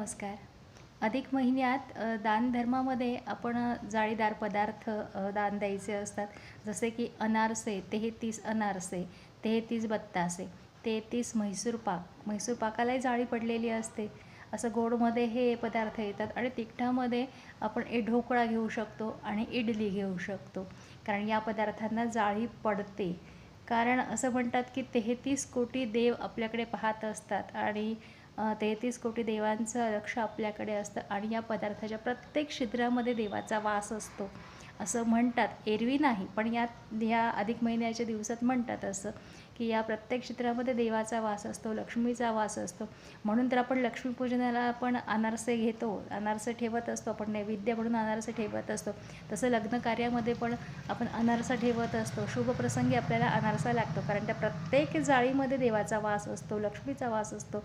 नमस्कार. अधिक महिन्यात दानधर्मामध्ये आपण जाळीदार पदार्थ दान द्यायचे असतात. जसे की अनारसे, 33 अनारसे, 33 बत्तासे, 33 म्हैसूर पाक. म्हैसूर पाकालाही जाळी पडलेली असते. असं गोडमध्ये हे पदार्थ येतात आणि तिखटामध्ये आपण ढोकळा घेऊ शकतो आणि इडली घेऊ शकतो. कारण या पदार्थांना जाळी पडते. कारण असं म्हणतात की 33 कोटी देव आपल्याकडे पाहत असतात आणि 33 कोटी देवांचं लक्ष आपल्याकडे असतं आणि या पदार्थाच्या प्रत्येक छिद्रामध्ये देवाचा वास असतो असं म्हणतात. एरवी नाही, पण या अधिक महिन्याच्या दिवसात म्हणतात असं की या प्रत्येक छिद्रामध्ये देवाचा वास असतो, लक्ष्मीचा वास असतो. म्हणून तर आपण लक्ष्मीपूजनाला आपण अनारसे घेतो, अनारसे ठेवत असतो, आपण नैवेद्य म्हणून अनारसे ठेवत असतो. तसं लग्न कार्यामध्ये पण आपण अनारसा ठेवत असतो. शुभप्रसंगी आपल्याला अनारसा लागतो, कारण त्या प्रत्येक जाळीमध्ये देवाचा वास असतो, लक्ष्मीचा वास असतो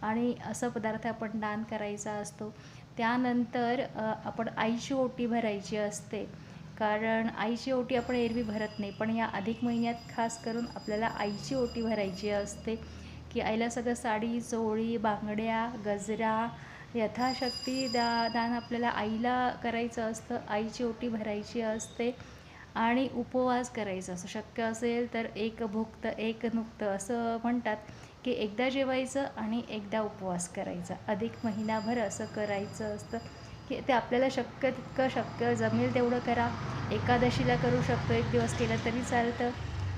आणि असा पदार्थ आपण दान करायचा असतो. त्यानंतर आपण आईची ओटी भरायची असते. कारण आईची ओटी आपण एरवी भरत नाही, पण या अधिक महिन्यात खास करून आपल्याला आईची ओटी भरायची असते की आईला सगळं साडी, चोळी, बांगड्या, गजरा यथाशक्ती दान आपल्याला आईला करायचं असतं. आईची ओटी भरायची असते आणि उपवास करायचा असं शक्य असेल तर एक भुक्त एक नुक्त असं म्हणतात की एकदा जेवायचं आणि एकदा उपवास करायचा. अधिक महिनाभर असं करायचं असतं की ते आपल्याला शक्य तितकं शक्य जमेल तेवढं करा. एकादशीला करू शकतो, एक दिवस केलं तरी चालतं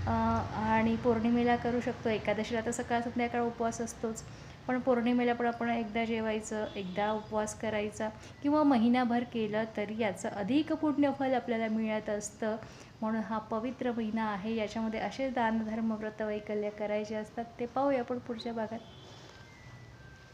आणि पौर्णिमेला करू शकतो. एकादशीला तर सकाळ संध्याकाळ उपवास असतोच, पण पौर्णिमेला पण आपण एकदा जेवायचं, एकदा उपवास करायचा किंवा महिनाभर केलं तरी याचं अधिक पुण्यफल आपल्याला मिळत असतं. म्हणून हा पवित्र महिना आहे, याच्यामध्ये असे दानधर्म व्रत वैकल्य करायचे असतात. ते पाहूया आपण पुढच्या भागात.